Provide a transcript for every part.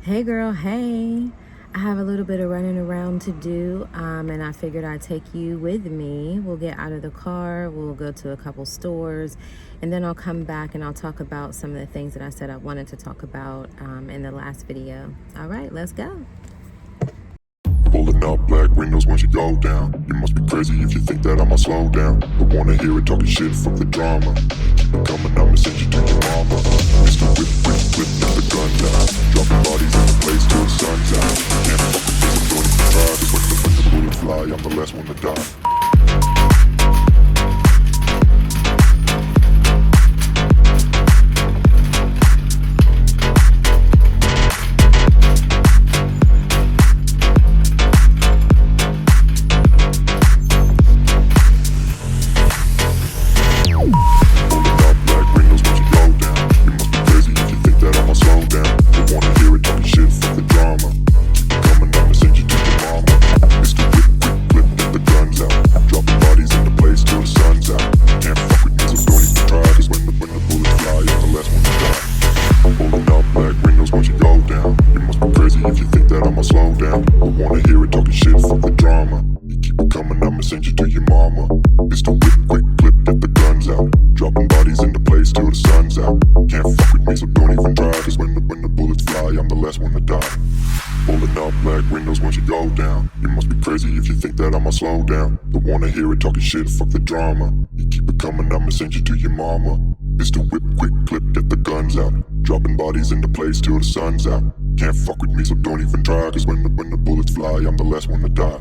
Hey girl, hey. I have a little bit of running around to do, and I figured I'd take you with me. We'll get out of the car, we'll go to a couple stores, and then I'll come back and I'll talk about some of the things that I said I wanted to talk about in the last video. All right, let's go. Pulling up black windows once you go down. You must be crazy if you think that I'ma slow down. Don't wanna hear it talking shit, fuck the drama. Keep it coming, I'ma send you to your mama. Mr. Whip, whip, whip, get the guns out. Dropping bodies in the place till the sun's out. Can't fuck with this, I'm going to try. Cause when the bullets fly, I'm the last one to die. Slow down, don't wanna hear it talking shit, fuck the drama. You keep it coming, I'ma send you to your mama. Mr. Whip, quick clip, get the guns out. Dropping bodies into place till the sun's out. Can't fuck with me, so don't even try. Cause when the bullets fly, I'm the last one to die.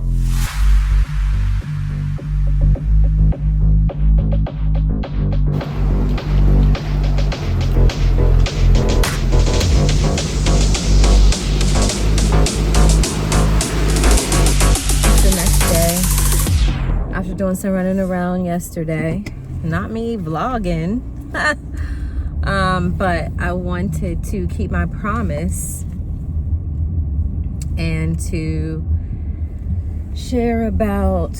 After doing some running around yesterday, not me vlogging, but I wanted to keep my promise and to share about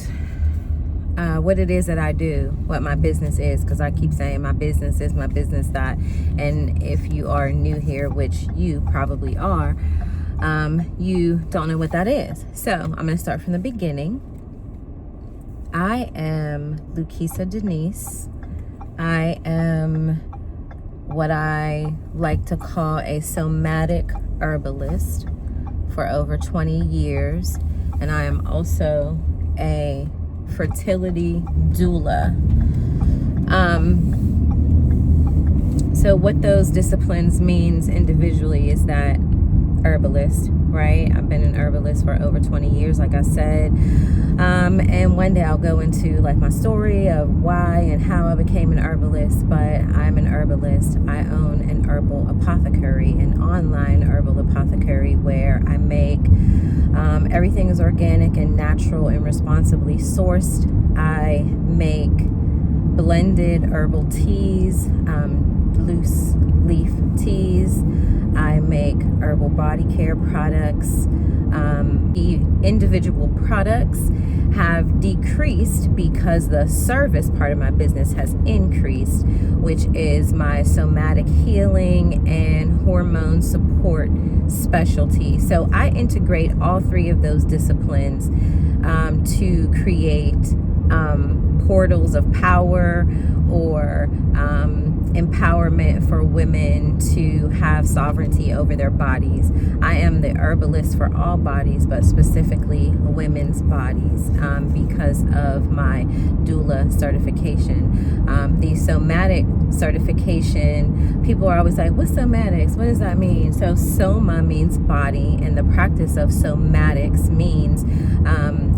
what it is that I do, what my business is, because I keep saying my business is my business that, and if you are new here, which you probably are, you don't know what that is. So I'm going to start from the beginning. I am Lukisa Denise. I am what I like to call a somatic herbalist for over 20 years. And I am also a fertility doula. So what those disciplines means individually is that herbalist, right? I've been an herbalist for over 20 years, like I said. And one day I'll go into like my story of why and how I became an herbalist, but I'm an herbalist. I own an herbal apothecary, an online herbal apothecary where I make everything is organic and natural and responsibly sourced. I make blended herbal teas, loose leaf teas. I make herbal body care products. Individual products have decreased because the service part of my business has increased, which is my somatic healing and hormone support specialty. So I integrate all three of those disciplines to create portals of power or empowerment for women to have sovereignty over their bodies. I am the herbalist for all bodies, but specifically women's bodies because of my doula certification. The somatic certification, people are always like, what's somatics? What does that mean? So soma means body, and the practice of somatics means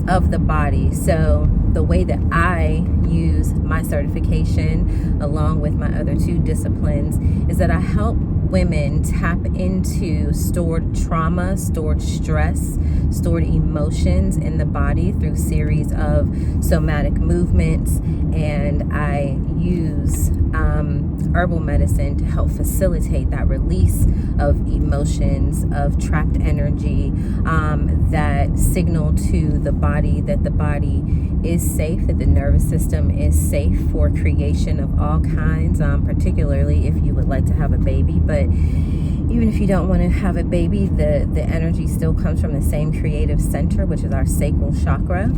of the body. So the way that I use my certification along with my other two disciplines is that I help women tap into stored trauma, stored stress, stored emotions in the body through series of somatic movements, and I use herbal medicine to help facilitate that release of emotions, of trapped energy, that signal to the body that the body is safe, that the nervous system is safe for creation of all kinds, particularly if you would like to have a baby. But but even if you don't want to have a baby, the energy still comes from the same creative center, which is our sacral chakra.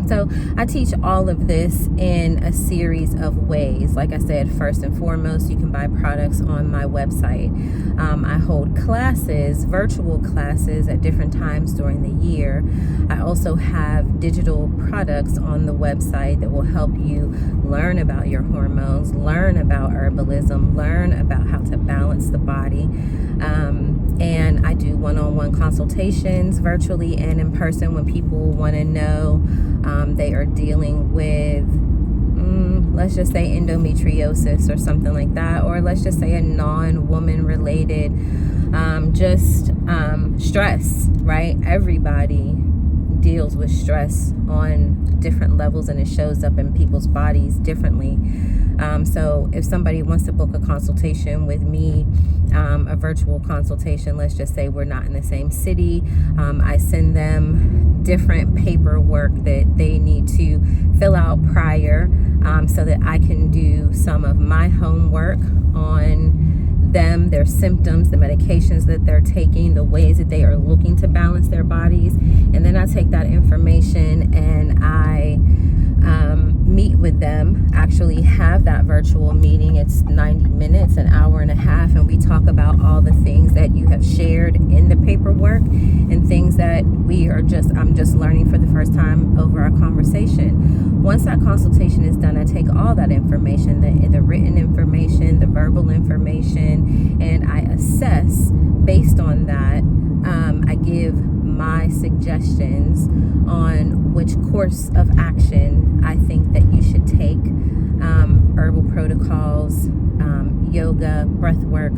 So I teach all of this in a series of ways. Like I said, first and foremost, you can buy products on my website. I hold classes, virtual classes at different times during the year. I also have digital products on the website that will help you learn about your hormones, learn about herbalism, learn about how to balance the body. And I do one-on-one consultations virtually and in person when people want to know they are dealing with, let's just say endometriosis or something like that, or let's just say a non-woman related stress, right? Everybody deals with stress on different levels, and it shows up in people's bodies differently. So if somebody wants to book a consultation with me, a virtual consultation, let's just say we're not in the same city, I send them different paperwork that they need to fill out prior, so that I can do some of my homework on them, their symptoms, the medications that they're taking, the ways that they are looking to balance their bodies. And then I take that information and I meet with them, actually have that virtual meeting. It's 90 minutes, an hour and a half, and we talk about all the things that you have shared in the paperwork and things that I'm just learning for the first time over our conversation. Once that consultation is done, I take all that information, the written information, the verbal information, and I assess based on that. I give my suggestions on which course of action I think that you should take, herbal protocols, yoga, breath work,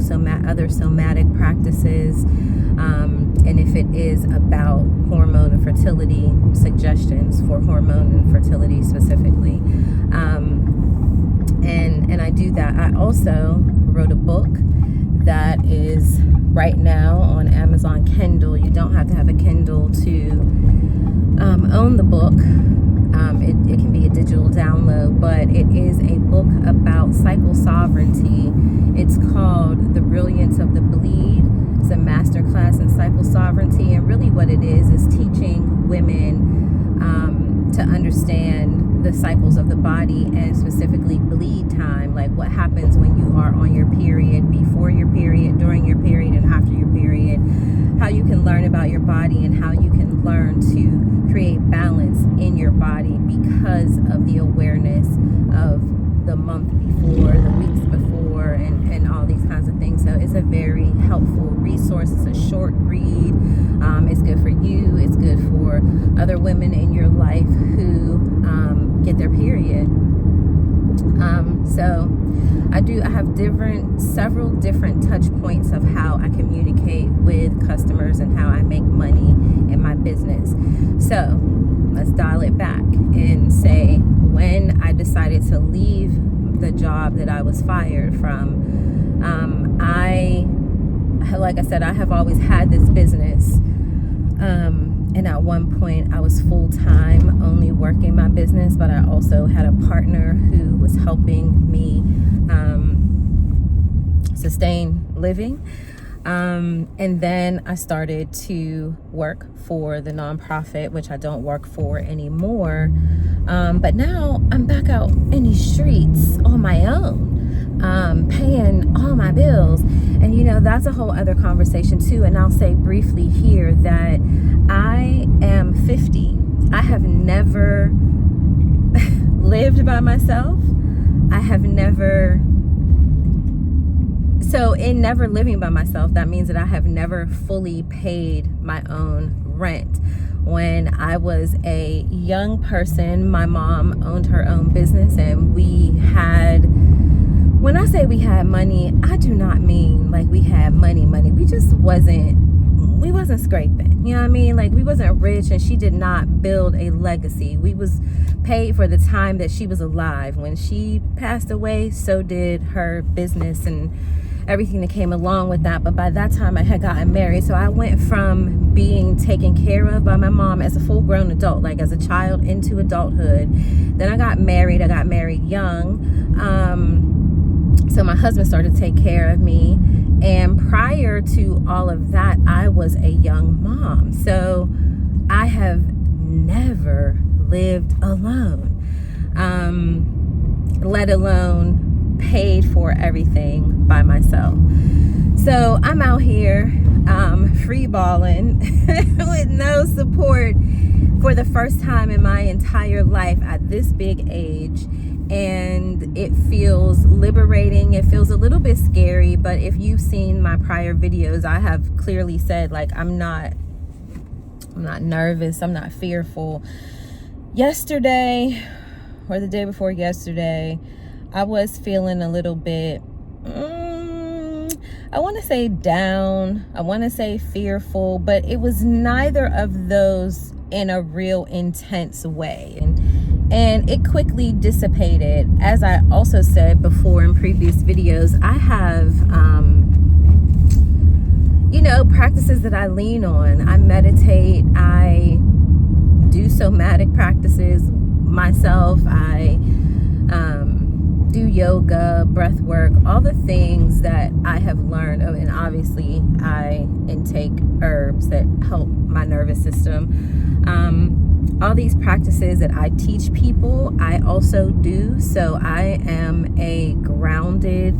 other somatic practices, and if it is about hormone and fertility, suggestions for hormone and fertility specifically. And I do that. I also wrote a book that is right now on Amazon Kindle. You don't have to have a Kindle to own the book. It can be a digital download, but it is a book about cycle sovereignty. It's called The Brilliance of the Bleed. It's a masterclass in cycle sovereignty, and really what it is teaching women to understand the cycles of the body, and specifically bleed time, like what happens when you are on your period, before your period, during your period, and after your period, how you can learn about your body and how you can learn to create balance in your body because of the awareness of the month before, the weeks before, and all these kinds of things. So it's a very helpful resource. It's a short read. It's good for you. It's good for other women in your life who get their period. So I have several different touch points of how I communicate with customers and how I make money in my business. So let's dial it back and say, when I decided to leave the job that I was fired from, like I said, I have always had this business. And at one point I was full-time only working my business, but I also had a partner who was helping me sustain living. And then I started to work for the nonprofit, which I don't work for anymore. But now I'm back out in these streets on my own, paying all my bills. And that's a whole other conversation too. And I'll say briefly here that I am 50. I have never lived by myself. I have never. So in never living by myself, that means that I have never fully paid my own rent. When I was a young person, my mom owned her own business, and when I say we had money, I do not mean like we had money. We just wasn't scraping. You know what I mean? Like, we wasn't rich, and she did not build a legacy. We was paid for the time that she was alive. When she passed away, so did her business and everything that came along with that. But by that time I had gotten married. So I went from being taken care of by my mom as a full-grown adult, like as a child, into adulthood. Then I got married. I got married young. So my husband started to take care of me. And prior to all of that, I was a young mom. So I have never lived alone, let alone paid for everything by myself. So I'm out here free balling with no support for the first time in my entire life at this big age. And it feels liberating. It feels a little bit scary, but if you've seen my prior videos, I have clearly said, like, I'm not nervous, I'm not fearful. Yesterday, or the day before yesterday, I was feeling a little bit, I want to say down, I want to say fearful, but it was neither of those in a real intense way. And it quickly dissipated. As I also said before in previous videos, I have, practices that I lean on. I meditate, I do somatic practices myself, I do yoga, breath work, all the things that I have learned. And obviously I intake herbs that help my nervous system. All these practices that I teach people, I also do. So I am a grounded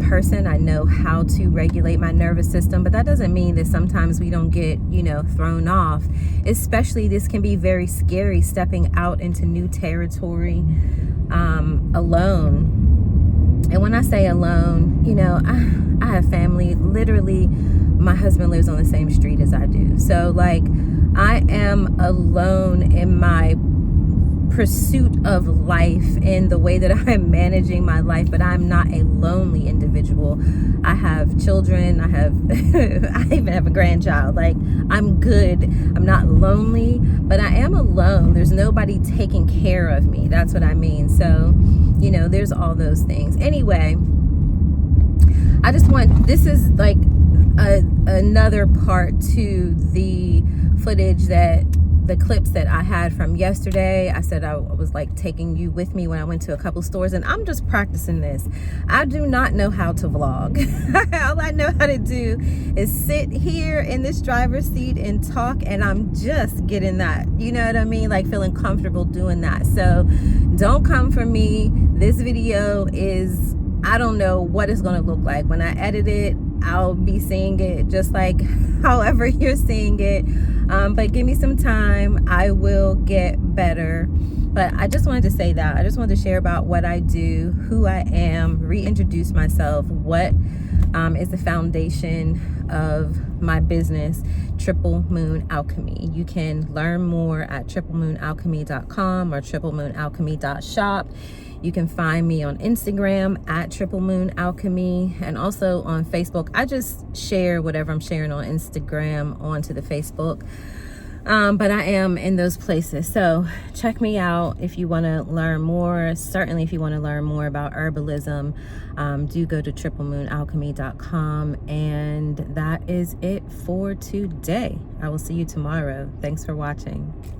person. I know how to regulate my nervous system, but that doesn't mean that sometimes we don't get, thrown off. Especially this can be very scary, stepping out into new territory alone. And when I say alone, I have family. Literally, my husband lives on the same street as I do. So like, I am alone in my pursuit of life, in the way that I'm managing my life, but I'm not a lonely individual. I have children, I even have a grandchild. Like, I'm good. I'm not lonely, but I am alone. There's nobody taking care of me. That's what I mean. So, there's all those things. Anyway, this is like another part to the footage, the clips that I had from yesterday. I said I was like taking you with me when I went to a couple stores, and I'm just practicing this. I do not know how to vlog. All I know how to do is sit here in this driver's seat and talk, and I'm just getting that, you know what I mean? Like, feeling comfortable doing that. So don't come for me. This video is, I don't know what it's gonna look like. When I edit it, I'll be seeing it just like however you're seeing it. But give me some time, I will get better. But I just wanted to say that. I just wanted to share about what I do, who I am, reintroduce myself, what is the foundation of my business, Triple Moon Alchemy. You can learn more at triplemoonalchemy.com or triplemoonalchemy.shop. You can find me on Instagram at Triple Moon Alchemy, and also on Facebook. I just share whatever I'm sharing on Instagram onto the Facebook. But I am in those places. So check me out if you want to learn more. Certainly if you want to learn more about herbalism, do go to triplemoonalchemy.com. And that is it for today. I will see you tomorrow. Thanks for watching.